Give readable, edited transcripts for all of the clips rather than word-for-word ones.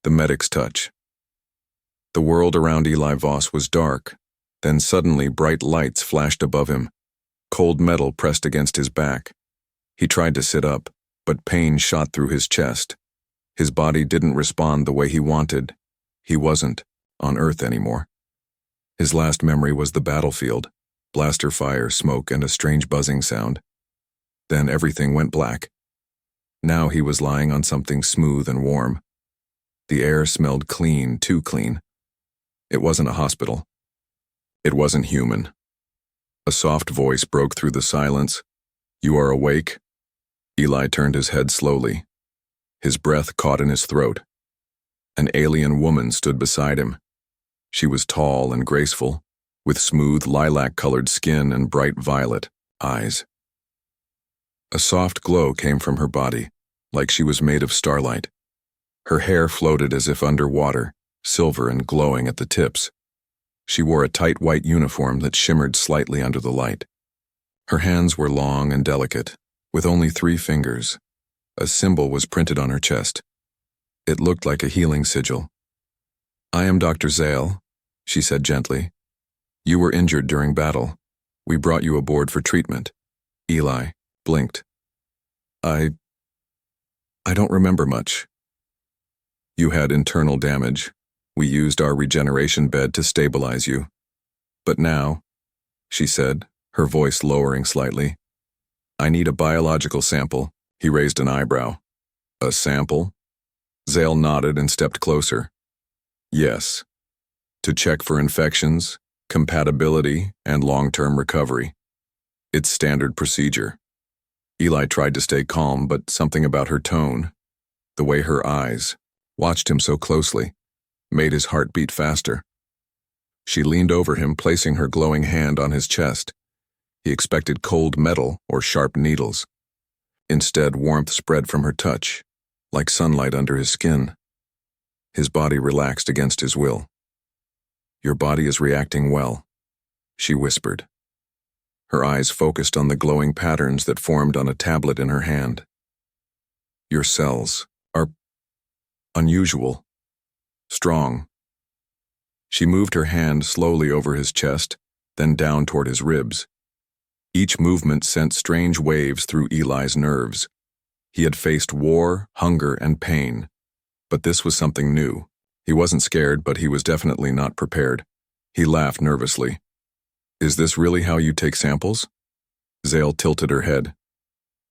The medic's touch. The world around Eli Voss was dark, then suddenly bright lights flashed above him. Cold metal pressed against his back. He tried to sit up, but pain shot through his chest. His body didn't respond the way he wanted. He wasn't on Earth anymore. His last memory was the battlefield, blaster fire, smoke, and a strange buzzing sound. Then everything went black. Now he was lying on something smooth and warm. The air smelled clean, too clean. It wasn't a hospital. It wasn't human. A soft voice broke through the silence. "You are awake?" Eli turned his head slowly. His breath caught in his throat. An alien woman stood beside him. She was tall and graceful, with smooth lilac-colored skin and bright violet eyes. A soft glow came from her body, like she was made of starlight. Her hair floated as if under water, silver and glowing at the tips. She wore a tight white uniform that shimmered slightly under the light. Her hands were long and delicate, with only 3 fingers. A symbol was printed on her chest. It looked like a healing sigil. "I am Dr. Zale," she said gently. "You were injured during battle. We brought you aboard for treatment." Eli blinked. I don't remember much." "You had internal damage. We used our regeneration bed to stabilize you. But now," she said, her voice lowering slightly, "I need a biological sample." He raised an eyebrow. "A sample?" Zale nodded and stepped closer. "Yes. To check for infections, compatibility, and long-term recovery. It's standard procedure." Eli tried to stay calm, but something about her tone, the way her eyes watched him so closely, made his heart beat faster. She leaned over him, placing her glowing hand on his chest. He expected cold metal or sharp needles. Instead, warmth spread from her touch, like sunlight under his skin. His body relaxed against his will. "Your body is reacting well," she whispered. Her eyes focused on the glowing patterns that formed on a tablet in her hand. "Your cells are unusual, strong." She moved her hand slowly over his chest, then down toward his ribs. Each movement sent strange waves through Eli's nerves. He had faced war, hunger, and pain, but this was something new. He wasn't scared, but he was definitely not prepared. He laughed nervously. "Is this really how you take samples?" Zale tilted her head.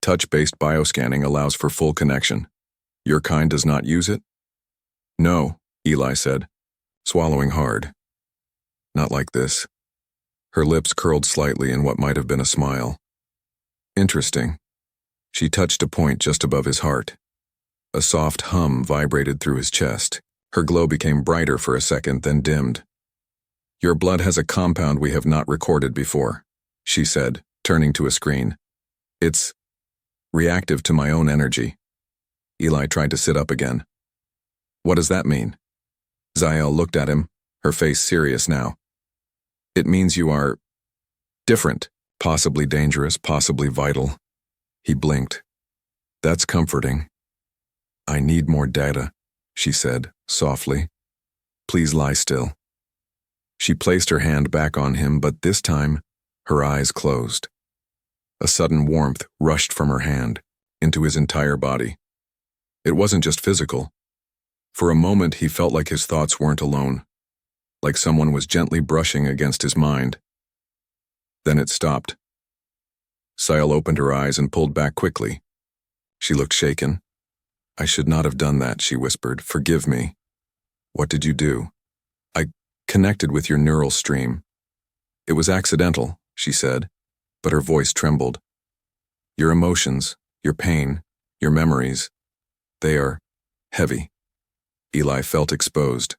"Touch-based bioscanning allows for full connection. Your kind does not use it?" "No," Eli said, swallowing hard. "Not like this." Her lips curled slightly in what might have been a smile. "Interesting." She touched a point just above his heart. A soft hum vibrated through his chest. Her glow became brighter for a second, then dimmed. "Your blood has a compound we have not recorded before," she said, turning to a screen. "It's reactive to my own energy." Eli tried to sit up again. "What does that mean?" Zale looked at him, her face serious now. "It means you are different, possibly dangerous, possibly vital." He blinked. "That's comforting." "I need more data," she said, softly. "Please lie still." She placed her hand back on him, but this time, her eyes closed. A sudden warmth rushed from her hand, into his entire body. It wasn't just physical. For a moment, he felt like his thoughts weren't alone, like someone was gently brushing against his mind. Then it stopped. Zale opened her eyes and pulled back quickly. She looked shaken. "I should not have done that," she whispered. "Forgive me." "What did you do?" "I connected with your neural stream." "It was accidental," she said, but her voice trembled. "Your emotions, your pain, your memories, they are heavy." Eli felt exposed.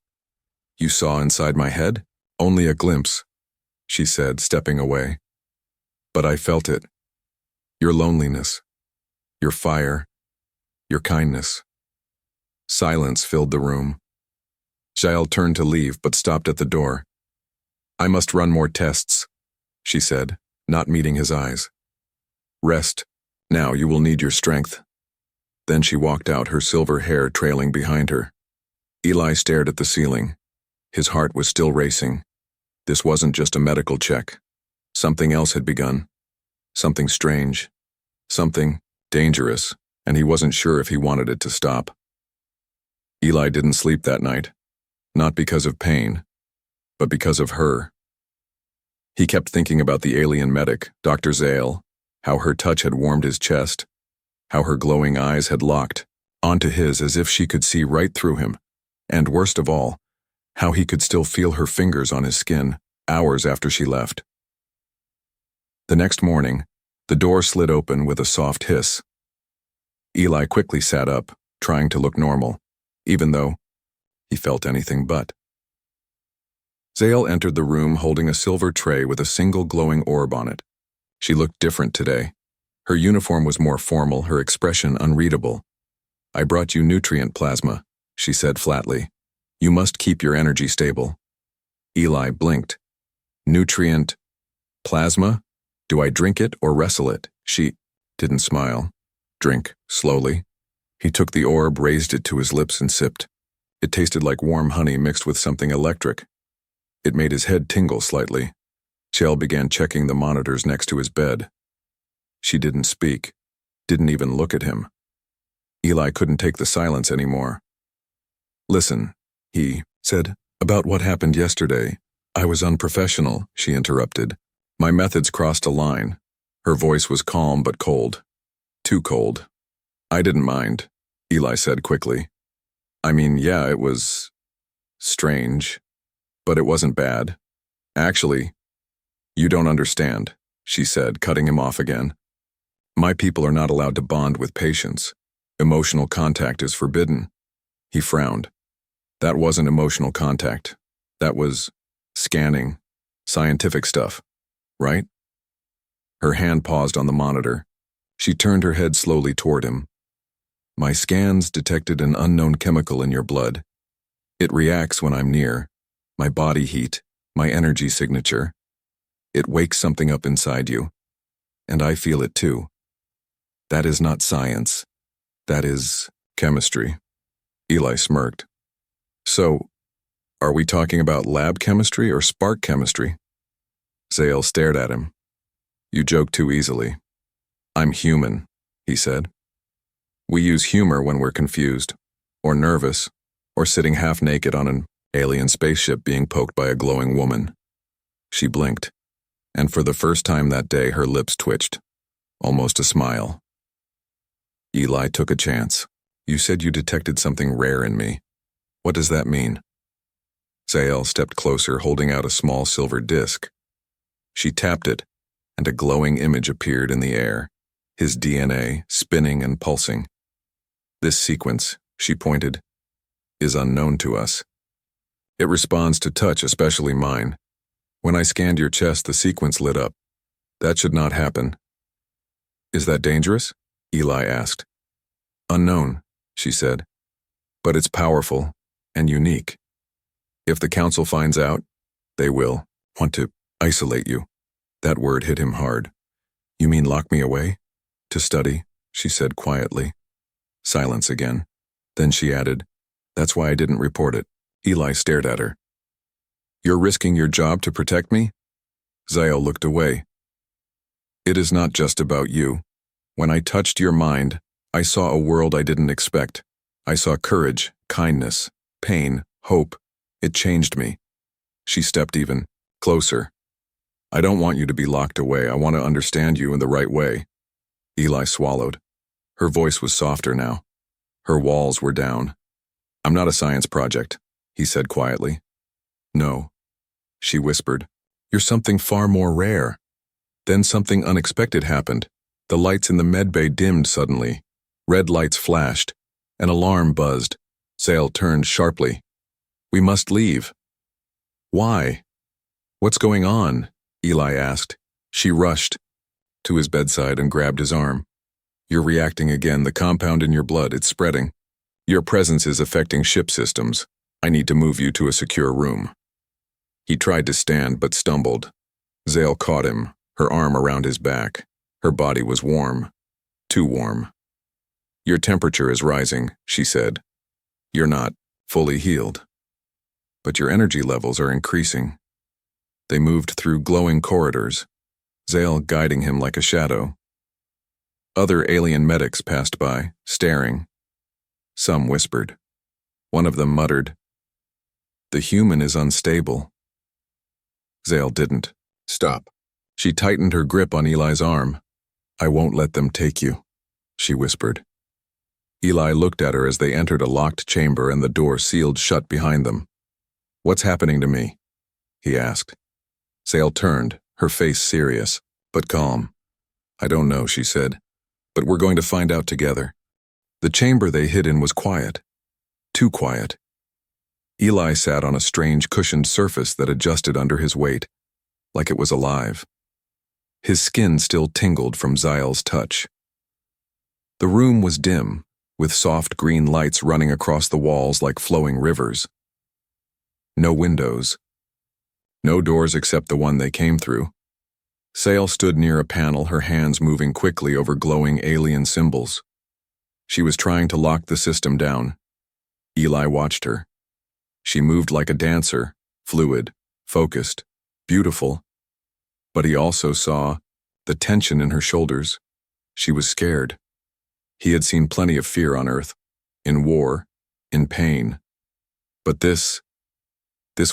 "You saw inside my head?" "Only a glimpse," she said, stepping away. "But I felt it. Your loneliness, your fire, your kindness." Silence filled the room. Zale turned to leave, but stopped at the door. "I must run more tests," she said, not meeting his eyes. "Rest. Now you will need your strength." Then she walked out, her silver hair trailing behind her. Eli stared at the ceiling. His heart was still racing. This wasn't just a medical check. Something else had begun. Something strange. Something dangerous, and he wasn't sure if he wanted it to stop. Eli didn't sleep that night. Not because of pain, but because of her. He kept thinking about the alien medic, Dr. Zale, how her touch had warmed his chest, how her glowing eyes had locked onto his as if she could see right through him, and worst of all, how he could still feel her fingers on his skin hours after she left. The next morning, the door slid open with a soft hiss. Eli quickly sat up, trying to look normal, even though he felt anything but. Zale entered the room holding a silver tray with a single glowing orb on it. She looked different today. Her uniform was more formal, her expression unreadable. "I brought you nutrient plasma," she said flatly. "You must keep your energy stable." Eli blinked. "Nutrient plasma? Do I drink it or wrestle it?" She didn't smile. "Drink, slowly." He took the orb, raised it to his lips and sipped. It tasted like warm honey mixed with something electric. It made his head tingle slightly. Chell began checking the monitors next to his bed. She didn't speak, didn't even look at him. Eli couldn't take the silence anymore. "Listen," he said, "about what happened yesterday. I was unprofessional," she interrupted. "My methods crossed a line." Her voice was calm but cold. Too cold. "I didn't mind," Eli said quickly. "I mean, yeah, it was strange, but it wasn't bad. Actually, you don't understand," she said, cutting him off again. "My people are not allowed to bond with patients. Emotional contact is forbidden." He frowned. "That wasn't emotional contact. That was scanning, scientific stuff, right?" Her hand paused on the monitor. She turned her head slowly toward him. "My scans detected an unknown chemical in your blood. It reacts when I'm near. My body heat, my energy signature. It wakes something up inside you. And I feel it too. That is not science. That is chemistry." Eli smirked. "So, are we talking about lab chemistry or spark chemistry?" Zale stared at him. "You joke too easily." "I'm human," he said. "We use humor when we're confused, or nervous, or sitting half naked on an alien spaceship being poked by a glowing woman." She blinked, and for the first time that day her lips twitched, almost a smile. Eli took a chance. "You said you detected something rare in me. What does that mean?" Zale stepped closer, holding out a small silver disc. She tapped it, and a glowing image appeared in the air, his DNA spinning and pulsing. "This sequence," she pointed, "is unknown to us. It responds to touch, especially mine. When I scanned your chest, the sequence lit up. That should not happen." "Is that dangerous?" Eli asked. "Unknown," she said, "but it's powerful and unique. If the council finds out, they will want to isolate you." That word hit him hard. "You mean lock me away?" "To study," she said quietly. Silence again. Then she added, "That's why I didn't report it." Eli stared at her. "You're risking your job to protect me?" Zale looked away. "It is not just about you. When I touched your mind, I saw a world I didn't expect. I saw courage, kindness, pain, hope. It changed me." She stepped even closer. "I don't want you to be locked away. I want to understand you in the right way." Eli swallowed. Her voice was softer now. Her walls were down. "I'm not a science project," he said quietly. "No," she whispered. "You're something far more rare." Then something unexpected happened. The lights in the medbay dimmed suddenly. Red lights flashed. An alarm buzzed. Zale turned sharply. "We must leave." "Why?" "What's going on?" Eli asked. She rushed to his bedside and grabbed his arm. "You're reacting again. The compound in your blood, it's spreading. Your presence is affecting ship systems. I need to move you to a secure room." He tried to stand but stumbled. Zale caught him, her arm around his back. Her body was warm. Too warm. "Your temperature is rising," she said. "You're not fully healed. But your energy levels are increasing. They moved through glowing corridors, Zale guiding him like a shadow. Other alien medics passed by, staring. Some whispered. One of them muttered, "The human is unstable." Zale didn't. "Stop." She tightened her grip on Eli's arm. "I won't let them take you," she whispered. Eli looked at her as they entered a locked chamber and the door sealed shut behind them. "What's happening to me?" he asked. Zale turned, her face serious, but calm. "I don't know," she said, "but we're going to find out together." The chamber they hid in was quiet. Too quiet. Eli sat on a strange cushioned surface that adjusted under his weight, like it was alive. His skin still tingled from Zale's touch. The room was dim, with soft green lights running across the walls like flowing rivers. No windows. No doors except the one they came through. Zale stood near a panel, her hands moving quickly over glowing alien symbols. She was trying to lock the system down. Eli watched her. She moved like a dancer, fluid, focused, beautiful. But he also saw the tension in her shoulders. She was scared. He had seen plenty of fear on Earth, in war, in pain. But this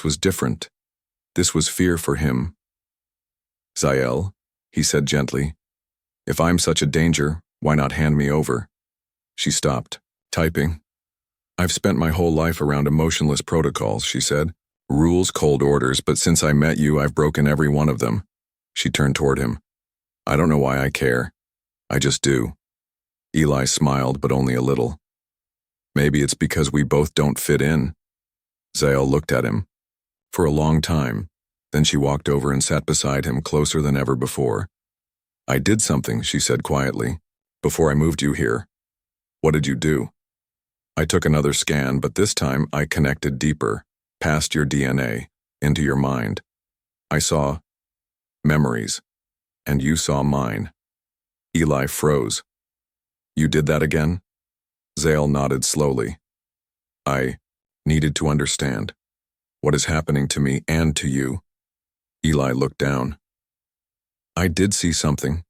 was different. This was fear for him. "Zale," he said gently, "if I'm such a danger, why not hand me over?" She stopped, typing. "I've spent my whole life around emotionless protocols," she said. "Rules, cold orders, but since I met you, I've broken every one of them." She turned toward him. "I don't know why I care. I just do." Eli smiled, but only a little. "Maybe it's because we both don't fit in." Zale looked at him. For a long time, then she walked over and sat beside him closer than ever before. "I did something," she said quietly, "before I moved you here." "What did you do?" "I took another scan, but this time I connected deeper, past your DNA, into your mind. I saw memories, and you saw mine." Eli froze. "You did that again?" Zale nodded slowly. "I needed to understand what is happening to me and to you." Eli looked down. "I did see something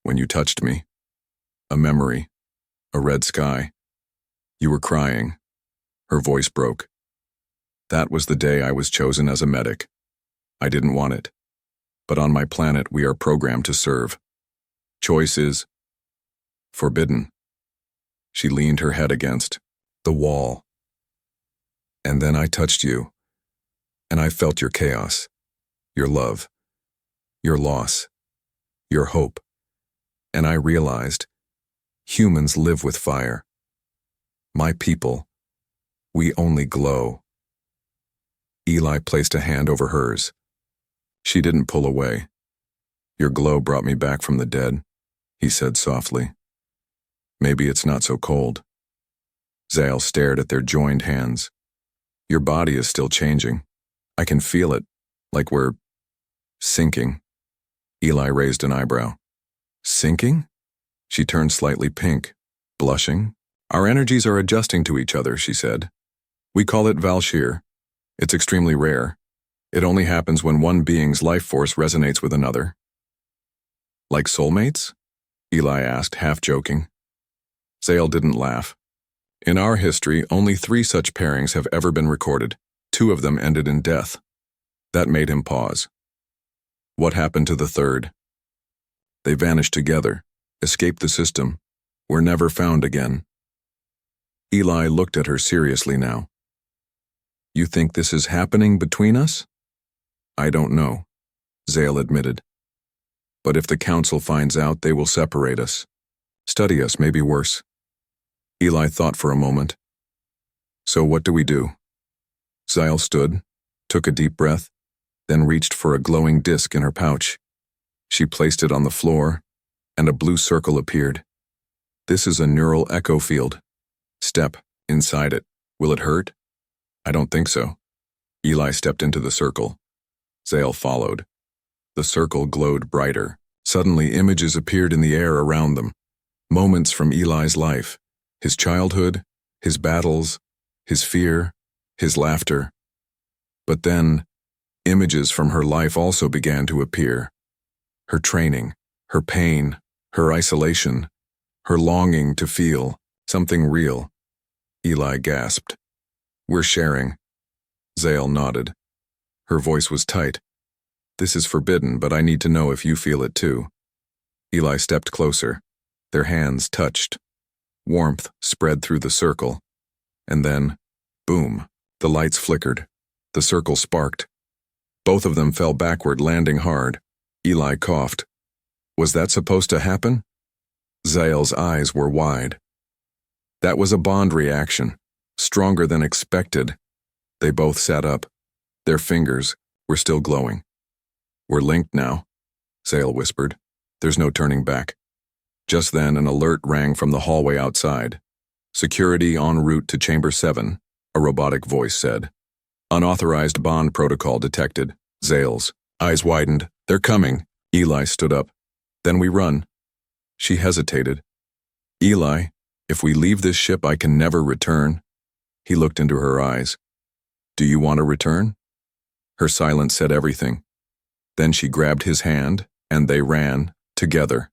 when you touched me. A memory, a red sky. You were crying." Her voice broke. "That was the day I was chosen as a medic. I didn't want it. But on my planet, we are programmed to serve. Choice is forbidden." She leaned her head against the wall. "And then I touched you, and I felt your chaos, your love, your loss, your hope. And I realized humans live with fire. My people, we only glow." Eli placed a hand over hers. She didn't pull away. "Your glow brought me back from the dead," he said softly. "Maybe it's not so cold." Zale stared at their joined hands. "Your body is still changing. I can feel it, like we're sinking." Eli raised an eyebrow. "Sinking?" She turned slightly pink, blushing. "Our energies are adjusting to each other," she said. "We call it Valshir. It's extremely rare. It only happens when one being's life force resonates with another." "Like soulmates?" Eli asked, half joking. Zale didn't laugh. "In our history, only 3 such pairings have ever been recorded. 2 of them ended in death." That made him pause. "What happened to the 3rd?" "They vanished together, escaped the system, were never found again." Eli looked at her seriously now. "You think this is happening between us?" "I don't know," Zale admitted. "But if the council finds out, they will separate us. Study us, maybe worse." Eli thought for a moment. "So what do we do?" Zale stood, took a deep breath, then reached for a glowing disc in her pouch. She placed it on the floor, and a blue circle appeared. "This is a neural echo field. Step inside it. Will it hurt?" "I don't think so." Eli stepped into the circle. Zale followed. The circle glowed brighter. Suddenly, images appeared in the air around them. Moments from Eli's life. His childhood, his battles, his fear, his laughter. But then, images from her life also began to appear. Her training, her pain, her isolation, her longing to feel something real. Eli gasped. "We're sharing." Zale nodded. Her voice was tight. "This is forbidden, but I need to know if you feel it too." Eli stepped closer. Their hands touched. Warmth spread through the circle. And then, boom, the lights flickered. The circle sparked. Both of them fell backward, landing hard. Eli coughed. Was that supposed to happen? Zale's eyes were wide. That was a bond reaction, stronger than expected. They both sat up. Their fingers were still glowing. "We're linked now," Zale whispered. "There's no turning back." Just then, an alert rang from the hallway outside. "Security en route to Chamber 7, a robotic voice said. "Unauthorized bond protocol detected." Zale's eyes widened. "They're coming." Eli stood up. "Then we run." She hesitated. "Eli, if we leave this ship, I can never return." He looked into her eyes. "Do you want to return?" Her silence said everything. Then she grabbed his hand, and they ran, together.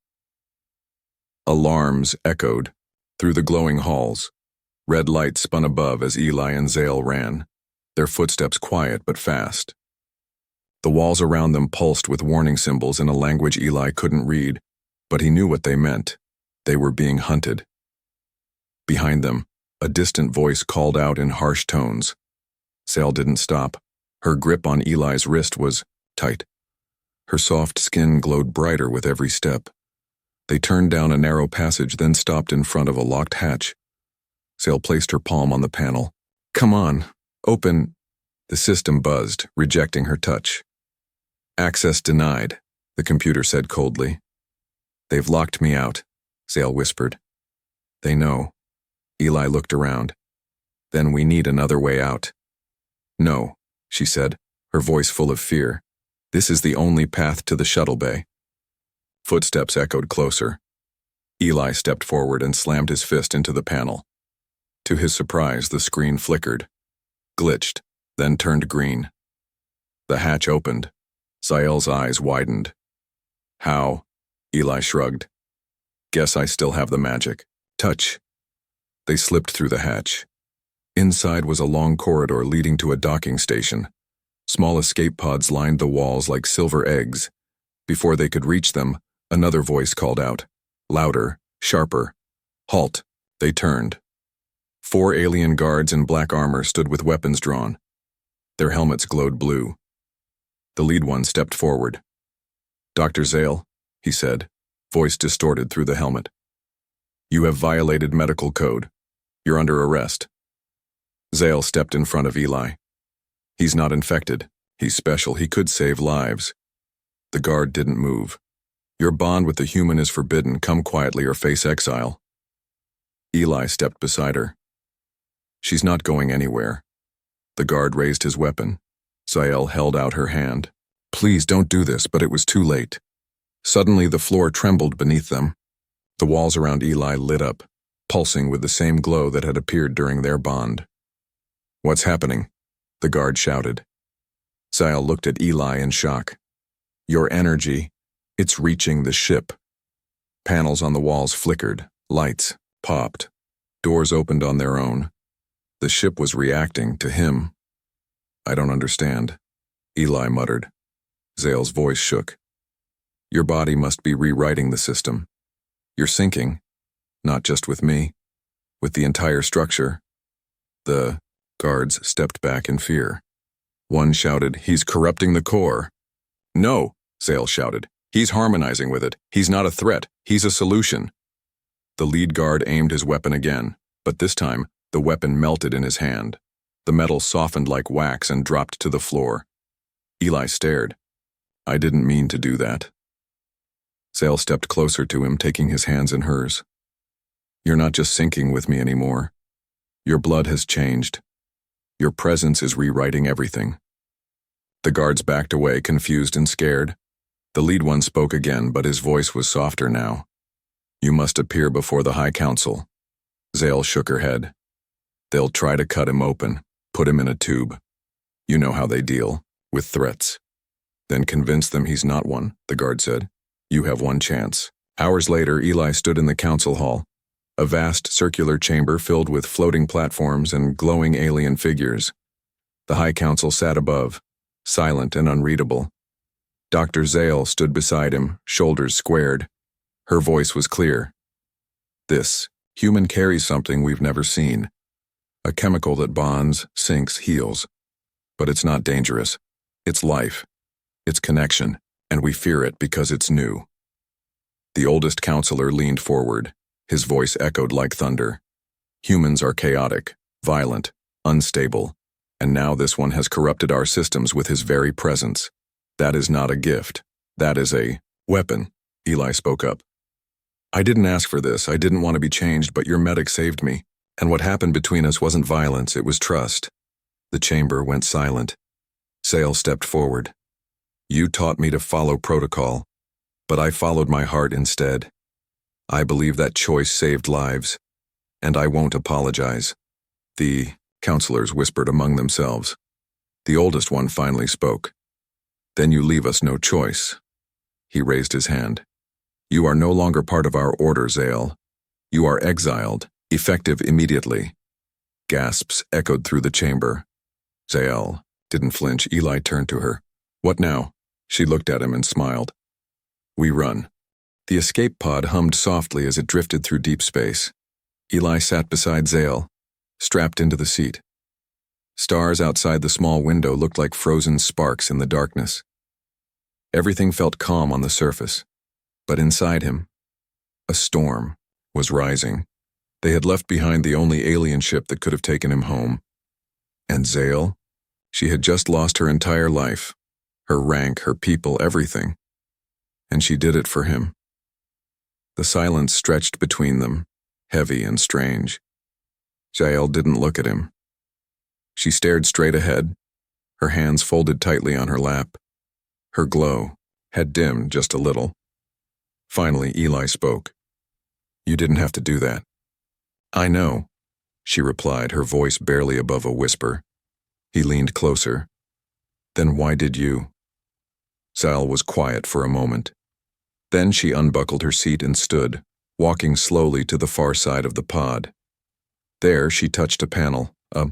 Alarms echoed through the glowing halls. Red lights spun above as Eli and Zale ran, their footsteps quiet but fast. The walls around them pulsed with warning symbols in a language Eli couldn't read, but he knew what they meant. They were being hunted. Behind them, a distant voice called out in harsh tones. Zale didn't stop. Her grip on Eli's wrist was tight. Her soft skin glowed brighter with every step. They turned down a narrow passage, then stopped in front of a locked hatch. Zale placed her palm on the panel. "Come on, open." The system buzzed, rejecting her touch. "Access denied," the computer said coldly. "They've locked me out," Zale whispered. "They know." Eli looked around. "Then we need another way out." "No," she said, her voice full of fear. "This is the only path to the shuttle bay." Footsteps echoed closer. Eli stepped forward and slammed his fist into the panel. To his surprise, the screen flickered, glitched, then turned green. The hatch opened. Zale's eyes widened. "How?" Eli shrugged. "Guess I still have the magic. Touch." They slipped through the hatch. Inside was a long corridor leading to a docking station. Small escape pods lined the walls like silver eggs. Before they could reach them, another voice called out, louder, sharper. "Halt!" They turned. 4 alien guards in black armor stood with weapons drawn. Their helmets glowed blue. The lead one stepped forward. "Dr. Zale," he said, voice distorted through the helmet. "You have violated medical code. You're under arrest." Zale stepped in front of Eli. "He's not infected. He's special. He could save lives." The guard didn't move. "Your bond with the human is forbidden. Come quietly or face exile." Eli stepped beside her. "She's not going anywhere." The guard raised his weapon. Zale held out her hand. "Please don't do this," but it was too late. Suddenly the floor trembled beneath them. The walls around Eli lit up, pulsing with the same glow that had appeared during their bond. "What's happening?" the guard shouted. Zale looked at Eli in shock. "Your energy, it's reaching the ship." Panels on the walls flickered, lights popped, doors opened on their own. The ship was reacting to him. "I don't understand," Eli muttered. Zale's voice shook. "Your body must be rewriting the system. You're syncing, not just with me, with the entire structure." The guards stepped back in fear. One shouted, "He's corrupting the core." "No," Zale shouted. "He's harmonizing with it. He's not a threat. He's a solution." The lead guard aimed his weapon again, but this time, the weapon melted in his hand. The metal softened like wax and dropped to the floor. Eli stared. "I didn't mean to do that." Zale stepped closer to him, taking his hands in hers. "You're not just syncing with me anymore. Your blood has changed. Your presence is rewriting everything." The guards backed away, confused and scared. The lead one spoke again, but his voice was softer now. "You must appear before the High Council." Zale shook her head. "They'll try to cut him open. Put him in a tube. You know how they deal, with threats. Then convince them he's not one, the guard said. You have one chance. Hours later, Eli stood in the council hall, a vast circular chamber filled with floating platforms and glowing alien figures. The High Council sat above, silent and unreadable. Dr. Zale stood beside him, shoulders squared. Her voice was clear. This human carries something we've never seen. A chemical that bonds, sinks, heals. But it's not dangerous. It's life. It's connection, and we fear it because it's new. The oldest counselor leaned forward. His voice echoed like thunder. Humans are chaotic, violent, unstable, and now this one has corrupted our systems with his very presence. That is not a gift. That is a weapon, Eli spoke up. I didn't ask for this. I didn't want to be changed, but your medic saved me. And what happened between us wasn't violence, it was trust. The chamber went silent. Zale stepped forward. You taught me to follow protocol, but I followed my heart instead. I believe that choice saved lives, and I won't apologize. The counselors whispered among themselves. The oldest one finally spoke. Then you leave us no choice. He raised his hand. You are no longer part of our order, Zale. You are exiled, effective immediately. Gasps echoed through the chamber. Zale didn't flinch. Eli turned to her. What now? She looked at him and smiled. We run. The escape pod hummed softly as it drifted through deep space. Eli sat beside Zale, strapped into the seat. Stars outside the small window looked like frozen sparks in the darkness. Everything felt calm on the surface, but inside him, a storm was rising. They had left behind the only alien ship that could have taken him home. And Zale? She had just lost her entire life, her rank, her people, everything. And she did it for him. The silence stretched between them, heavy and strange. Jael didn't look at him. She stared straight ahead, her hands folded tightly on her lap. Her glow had dimmed just a little. Finally, Eli spoke. You didn't have to do that. I know, she replied, her voice barely above a whisper. He leaned closer. Then why did you? Zal was quiet for a moment. Then she unbuckled her seat and stood, walking slowly to the far side of the pod. There she touched a panel. A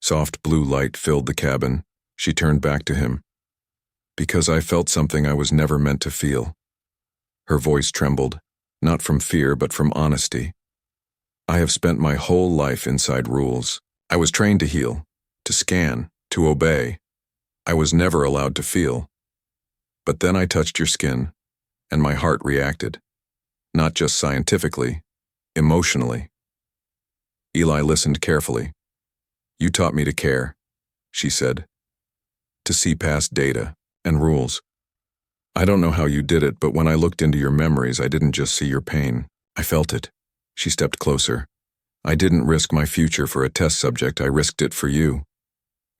soft blue light filled the cabin. She turned back to him. Because I felt something I was never meant to feel. Her voice trembled, not from fear but from honesty. I have spent my whole life inside rules. I was trained to heal, to scan, to obey. I was never allowed to feel. But then I touched your skin, and my heart reacted. Not just scientifically, emotionally. Eli listened carefully. You taught me to care, she said. To see past data and rules. I don't know how you did it, but when I looked into your memories, I didn't just see your pain. I felt it. She stepped closer. I didn't risk my future for a test subject. I risked it for you.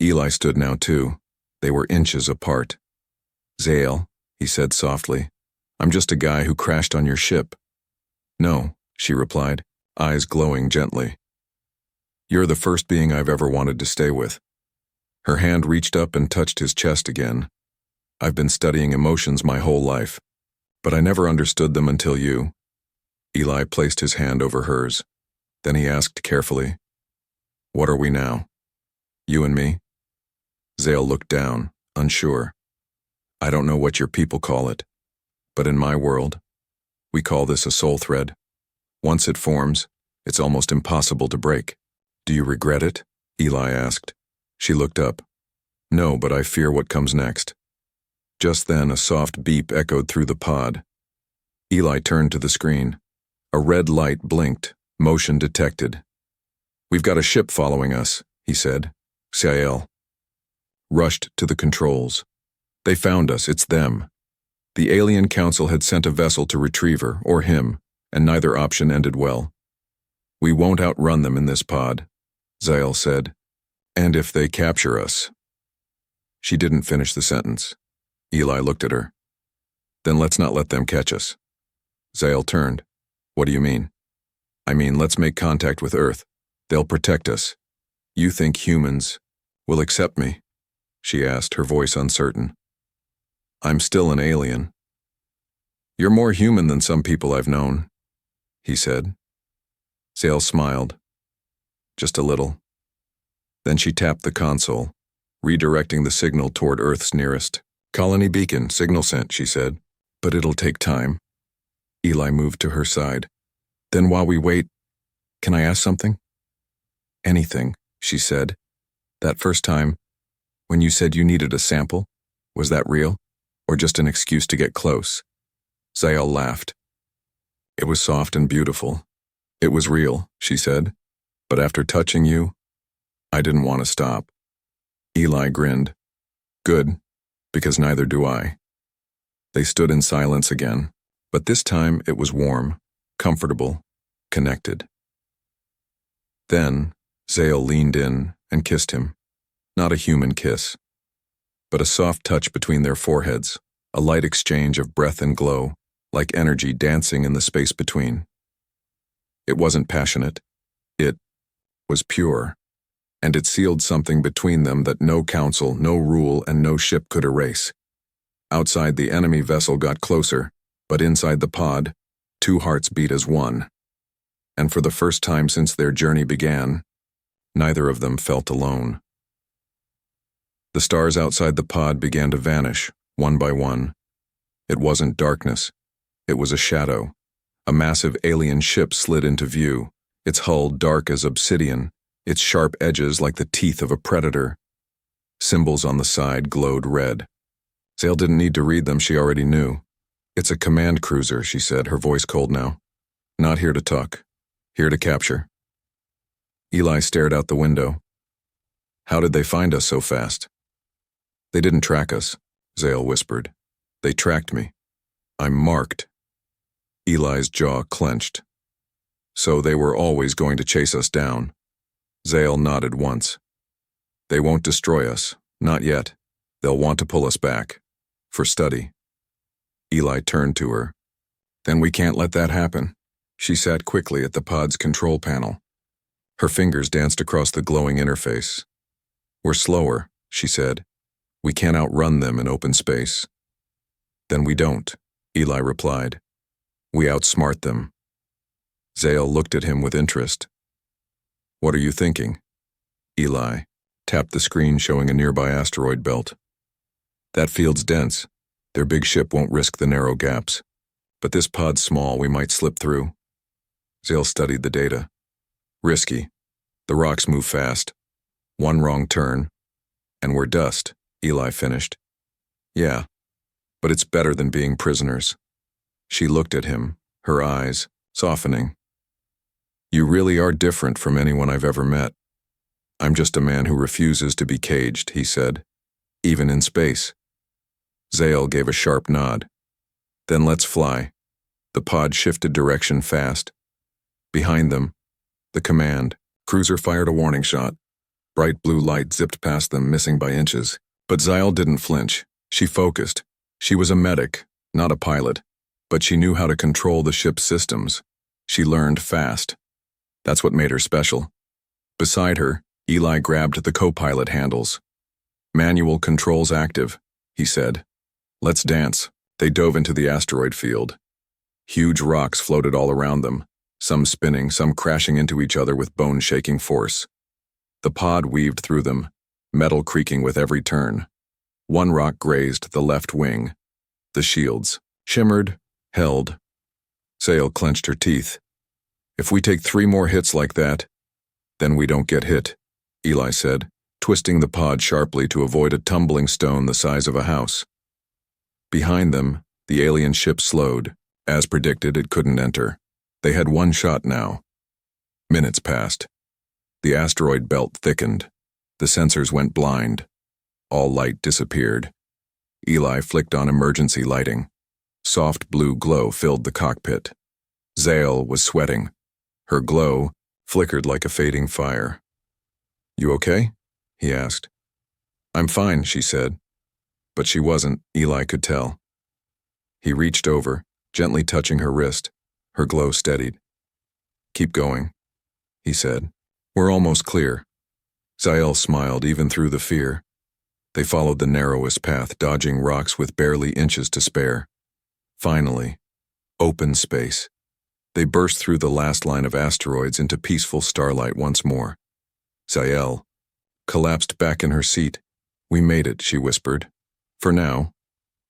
Eli stood now too. They were inches apart. Zale, he said softly, I'm just a guy who crashed on your ship. No, she replied, eyes glowing gently. You're the first being I've ever wanted to stay with. Her hand reached up and touched his chest again. I've been studying emotions my whole life, but I never understood them until you. Eli placed his hand over hers. Then he asked carefully, What are we now? You and me? Zale looked down, unsure. I don't know what your people call it, but in my world, we call this a soul thread. Once it forms, it's almost impossible to break. Do you regret it? Eli asked. She looked up. No, but I fear what comes next. Just then, a soft beep echoed through the pod. Eli turned to the screen. A red light blinked, motion detected. We've got a ship following us, he said. Ciel. Rushed to the controls. They found us, it's them. The Alien Council had sent a vessel to retrieve her, or him, and neither option ended well. We won't outrun them in this pod, Zale said. And if they capture us. She didn't finish the sentence. Eli looked at her. Then let's not let them catch us. Zale turned. What do you mean? I mean, let's make contact with Earth. They'll protect us. You think humans, will accept me?" she asked, her voice uncertain. "I'm still an alien." "You're more human than some people I've known," he said. Zale smiled. Just a little. Then she tapped the console, redirecting the signal toward Earth's nearest. "Colony beacon, signal sent," she said. "But it'll take time." Eli moved to her side. "Then while we wait, can I ask something?" "Anything," she said. "That first time, when you said you needed a sample, was that real, or just an excuse to get close?" Zale laughed. "It was soft and beautiful. It was real," she said. "But after touching you, I didn't want to stop." Eli grinned. "Good, because neither do I." They stood in silence again, but this time it was warm, comfortable, connected. Then Zale leaned in and kissed him. Not a human kiss, but a soft touch between their foreheads, a light exchange of breath and glow, like energy dancing in the space between. It wasn't passionate. It was pure, and it sealed something between them that no council, no rule, and no ship could erase. Outside, the enemy vessel got closer, but inside the pod, two hearts beat as one. And for the first time since their journey began, neither of them felt alone. The stars outside the pod began to vanish, one by one. It wasn't darkness. It was a shadow. A massive alien ship slid into view, its hull dark as obsidian, its sharp edges like the teeth of a predator. Symbols on the side glowed red. Zale didn't need to read them, she already knew. "It's a command cruiser," she said, her voice cold now. "Not here to talk. Here to capture." Eli stared out the window. "How did they find us so fast?" "They didn't track us," Zale whispered. "They tracked me. I'm marked." Eli's jaw clenched. "So they were always going to chase us down." Zale nodded once. "They won't destroy us. Not yet. They'll want to pull us back. For study." Eli turned to her. "Then we can't let that happen." She sat quickly at the pod's control panel. Her fingers danced across the glowing interface. "We're slower," she said. "We can't outrun them in open space." "Then we don't," Eli replied. "We outsmart them." Zale looked at him with interest. "What are you thinking?" Eli tapped the screen showing a nearby asteroid belt. "That field's dense. Their big ship won't risk the narrow gaps. But this pod's small, we might slip through." Zale studied the data. "Risky. The rocks move fast. One wrong turn, and we're dust," Eli finished. "Yeah, but it's better than being prisoners." She looked at him, her eyes softening. "You really are different from anyone I've ever met." "I'm just a man who refuses to be caged," he said, "even in space." Zale gave a sharp nod. "Then let's fly." The pod shifted direction fast. Behind them, the command cruiser fired a warning shot. Bright blue light zipped past them, missing by inches. But Zale didn't flinch. She focused. She was a medic, not a pilot, but she knew how to control the ship's systems. She learned fast. That's what made her special. Beside her, Eli grabbed the co-pilot handles. "Manual controls active," he said. "Let's dance." They dove into the asteroid field. Huge rocks floated all around them, some spinning, some crashing into each other with bone-shaking force. The pod weaved through them, metal creaking with every turn. One rock grazed the left wing. The shields, shimmered, held. Zale clenched her teeth. "If we take 3 more hits like that, then we don't get hit," Eli said, twisting the pod sharply to avoid a tumbling stone the size of a house. Behind them, the alien ship slowed. As predicted, it couldn't enter. They had one shot now. Minutes passed. The asteroid belt thickened. The sensors went blind. All light disappeared. Eli flicked on emergency lighting. Soft blue glow filled the cockpit. Zale was sweating. Her glow flickered like a fading fire. "You okay?" he asked. "I'm fine," she said. But she wasn't, Eli could tell. He reached over, gently touching her wrist. Her glow steadied. "Keep going," he said. "We're almost clear." Zael smiled even through the fear. They followed the narrowest path, dodging rocks with barely inches to spare. Finally, open space. They burst through the last line of asteroids into peaceful starlight once more. Zael collapsed back in her seat. "We made it," she whispered. "For now,"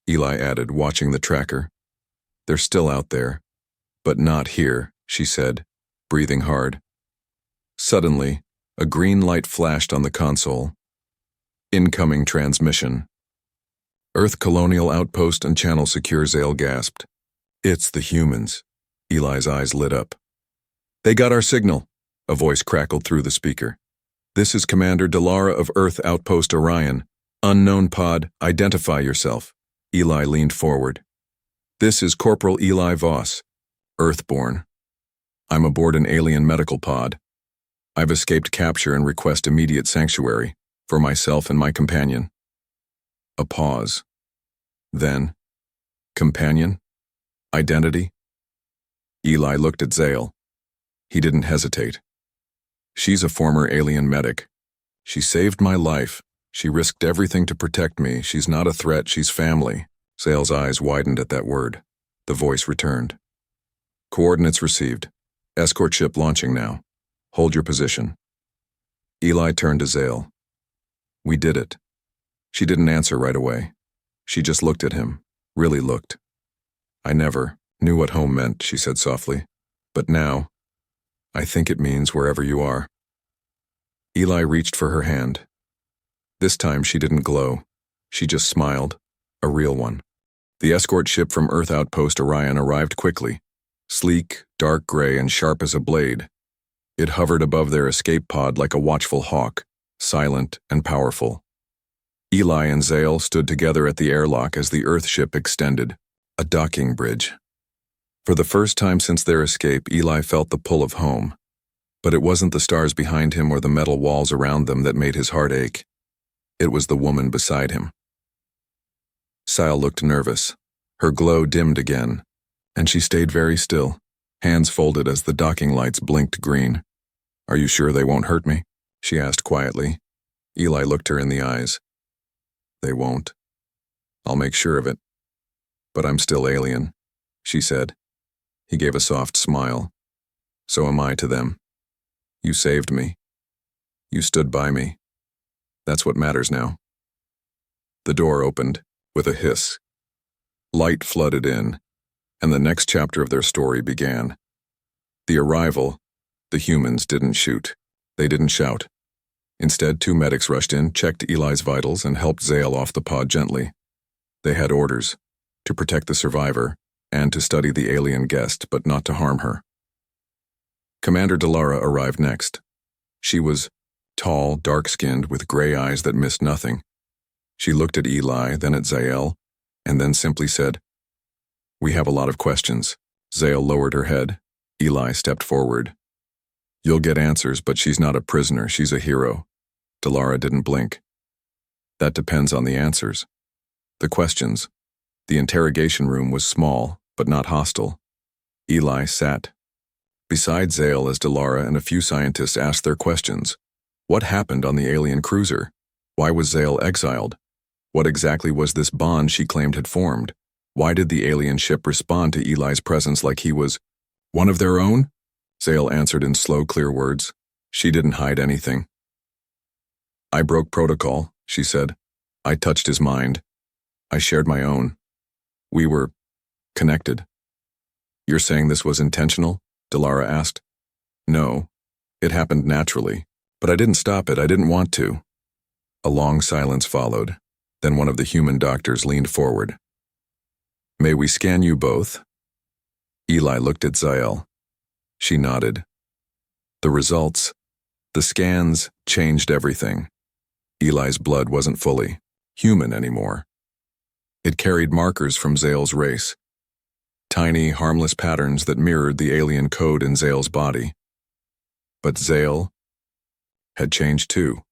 Eli added, watching the tracker. "They're still out there. But not here," she said, breathing hard. Suddenly, a green light flashed on the console. Incoming transmission. "Earth Colonial Outpost and Channel Secure," Zael gasped. "It's the humans." Eli's eyes lit up. "They got our signal," a voice crackled through the speaker. "This is Commander Delara of Earth Outpost Orion. Unknown pod, identify yourself." Eli leaned forward. "This is Corporal Eli Voss, Earthborn. I'm aboard an alien medical pod. I've escaped capture and request immediate sanctuary for myself and my companion." A pause. Then, companion? Identity? Eli looked at Zael. He didn't hesitate. "She's a former alien medic. She saved my life. She risked everything to protect me. She's not a threat, she's family." Zael's eyes widened at that word. The voice returned. "Coordinates received. Escort ship launching now. Hold your position." Eli turned to Zael. "We did it." She didn't answer right away. She just looked at him, really looked. "I never knew what home meant," she said softly. "But now, I think it means wherever you are." Eli reached for her hand. This time she didn't glow. She just smiled, a real one. The escort ship from Earth Outpost Orion arrived quickly, sleek, dark gray, and sharp as a blade. It hovered above their escape pod like a watchful hawk, silent and powerful. Eli and Zael stood together at the airlock as the Earth ship extended, a docking bridge. For the first time since their escape, Eli felt the pull of home. But it wasn't the stars behind him or the metal walls around them that made his heart ache. It was the woman beside him. Zael looked nervous. Her glow dimmed again, and she stayed very still, hands folded as the docking lights blinked green. "Are you sure they won't hurt me?" she asked quietly. Eli looked her in the eyes. "They won't. I'll make sure of it. But I'm still alien," she said. He gave a soft smile. "So am I to them. You saved me. You stood by me. That's what matters now." The door opened, with a hiss. Light flooded in, and the next chapter of their story began. The arrival, the humans didn't shoot. They didn't shout. Instead, 2 medics rushed in, checked Eli's vitals, and helped Zael off the pod gently. They had orders, to protect the survivor, and to study the alien guest, but not to harm her. Commander Delara arrived next. She was tall, dark-skinned, with gray eyes that missed nothing. She looked at Eli, then at Zael, and then simply said, "We have a lot of questions." Zael lowered her head. Eli stepped forward. "You'll get answers, but she's not a prisoner, she's a hero." Delara didn't blink. "That depends on the answers." The questions. The interrogation room was small, but not hostile. Eli sat beside Zael as Delara and a few scientists asked their questions. What happened on the alien cruiser? Why was Zael exiled? What exactly was this bond she claimed had formed? Why did the alien ship respond to Eli's presence like he was one of their own? Zael answered in slow, clear words. She didn't hide anything. "I broke protocol," she said. "I touched his mind. I shared my own. We were connected." "You're saying this was intentional?" Delara asked. "No. It happened naturally. But I didn't stop it. I didn't want to." A long silence followed. Then one of the human doctors leaned forward. "May we scan you both?" Eli looked at Zael. She nodded. The results, the scans, changed everything. Eli's blood wasn't fully human anymore. It carried markers from Zael's race. Tiny, harmless patterns that mirrored the alien code in Zael's body. But Zael had changed too.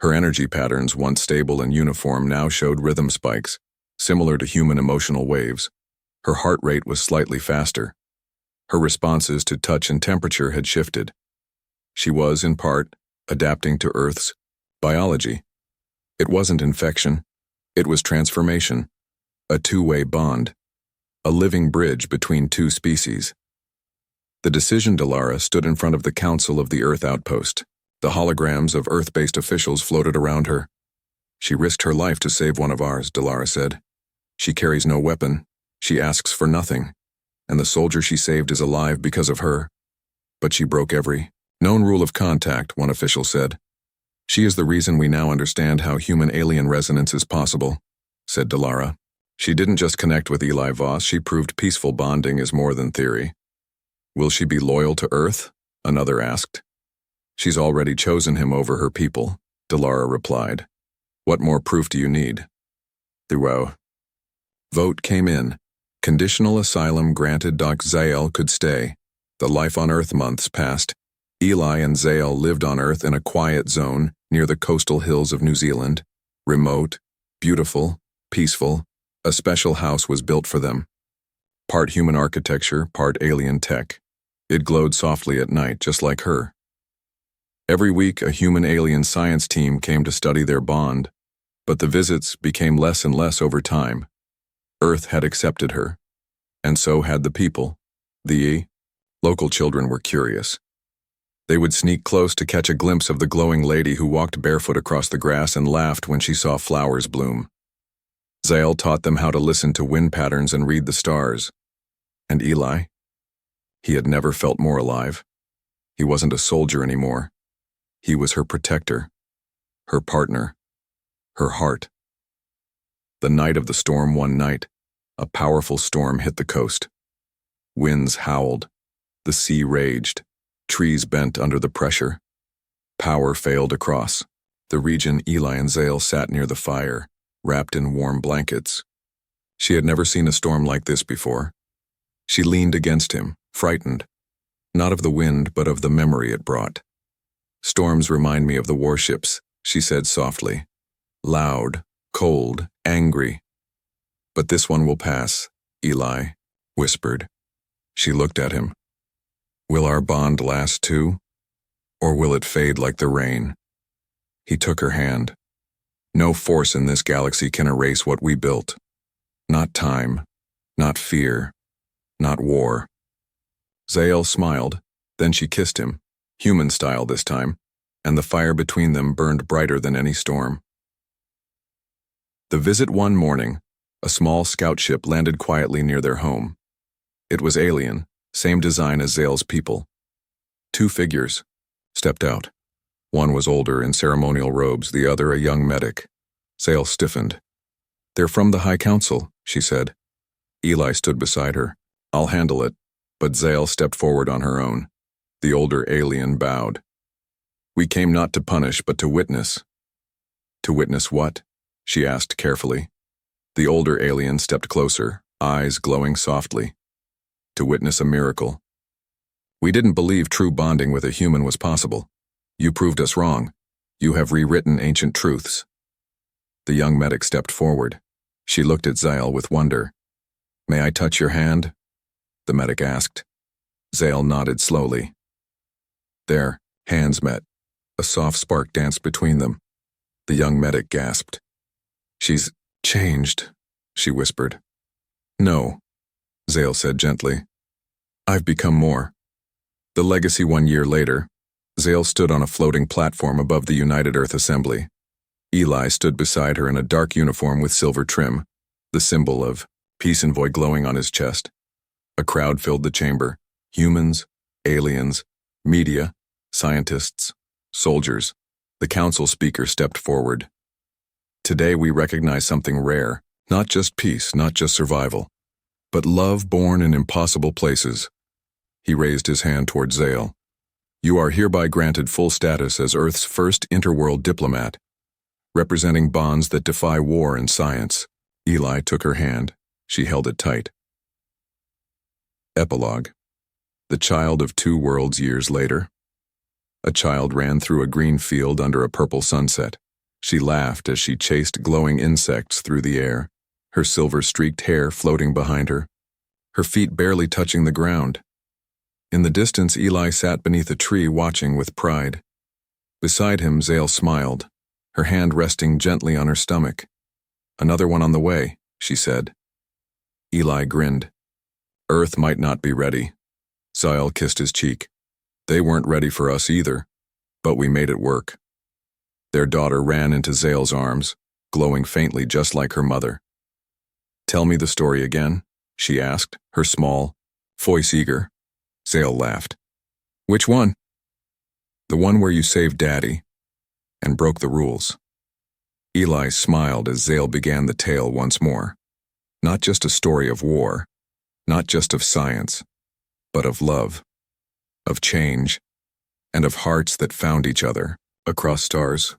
Her energy patterns, once stable and uniform, now showed rhythm spikes, similar to human emotional waves. Her heart rate was slightly faster. Her responses to touch and temperature had shifted. She was, in part, adapting to Earth's biology. It wasn't infection. It was transformation. A two-way bond. A living bridge between two species. The decision Dilara stood in front of the Council of the Earth Outpost. The holograms of Earth-based officials floated around her. She risked her life to save one of ours, Dilara said. She carries no weapon. She asks for nothing. And the soldier she saved is alive because of her. But she broke every known rule of contact, one official said. She is the reason we now understand how human-alien resonance is possible, said Dilara. She didn't just connect with Eli Voss, she proved peaceful bonding is more than theory. Will she be loyal to Earth? Another asked. She's already chosen him over her people, Dilara replied. What more proof do you need? The vote came in. Conditional asylum granted. Zael could stay. The Life on Earth months passed. Eli and Zael lived on Earth in a quiet zone near the coastal hills of New Zealand. Remote, beautiful, peaceful. A special house was built for them. Part human architecture, part alien tech. It glowed softly at night, just like her. Every week, a human-alien science team came to study their bond, but the visits became less and less over time. Earth had accepted her, and so had the people. The local children were curious. They would sneak close to catch a glimpse of the glowing lady who walked barefoot across the grass and laughed when she saw flowers bloom. Zael taught them how to listen to wind patterns and read the stars. And Eli? He had never felt more alive. He wasn't a soldier anymore. He was her protector, her partner, her heart. The night of the storm one night, a powerful storm hit the coast. Winds howled. The sea raged. Trees bent under the pressure. Power failed across the region. Eli and Zael sat near the fire, wrapped in warm blankets. She had never seen a storm like this before. She leaned against him, frightened, not of the wind but of the memory it brought. Storms remind me of the warships, she said softly. Loud, cold, angry. But this one will pass, Eli whispered. She looked at him. Will our bond last too? Or will it fade like the rain? He took her hand. No force in this galaxy can erase what we built. Not time, not fear, not war. Zael smiled, then she kissed him, human style this time, and the fire between them burned brighter than any storm. The visit one morning, a small scout ship landed quietly near their home. It was alien, same design as Zael's people. Two figures stepped out. One was older in ceremonial robes, the other a young medic. Zael stiffened. They're from the High Council, she said. Eli stood beside her. I'll handle it, but Zael stepped forward on her own. The older alien bowed. We came not to punish, but to witness. To witness what? She asked carefully. The older alien stepped closer, eyes glowing softly. To witness a miracle. We didn't believe true bonding with a human was possible. You proved us wrong. You have rewritten ancient truths. The young medic stepped forward. She looked at Zael with wonder. May I touch your hand? The medic asked. Zael nodded slowly. Their hands met. A soft spark danced between them. The young medic gasped. She's changed, she whispered. No, Zael said gently. I've become more. The legacy 1 year later, Zael stood on a floating platform above the United Earth Assembly. Eli stood beside her in a dark uniform with silver trim, the symbol of peace envoy glowing on his chest. A crowd filled the chamber. Humans, aliens, media, scientists, soldiers. The council speaker stepped forward. Today we recognize something rare, not just peace, not just survival, but love born in impossible places. He raised his hand toward Zael. You are hereby granted full status as Earth's first interworld diplomat, representing bonds that defy war and science. Eli took her hand. She held it tight. Epilogue. The child of two worlds years later. A child ran through a green field under a purple sunset. She laughed as she chased glowing insects through the air, her silver-streaked hair floating behind her, her feet barely touching the ground. In the distance, Eli sat beneath a tree watching with pride. Beside him, Zale smiled, her hand resting gently on her stomach. "Another one on the way," she said. Eli grinned. "Earth might not be ready." Zale kissed his cheek. "They weren't ready for us either, but we made it work." Their daughter ran into Zale's arms, glowing faintly just like her mother. "Tell me the story again," she asked, her small voice eager. Zale laughed. "Which one?" "The one where you saved Daddy and broke the rules." Eli smiled as Zale began the tale once more. Not just a story of war, not just of science, but of love, of change, and of hearts that found each other across stars.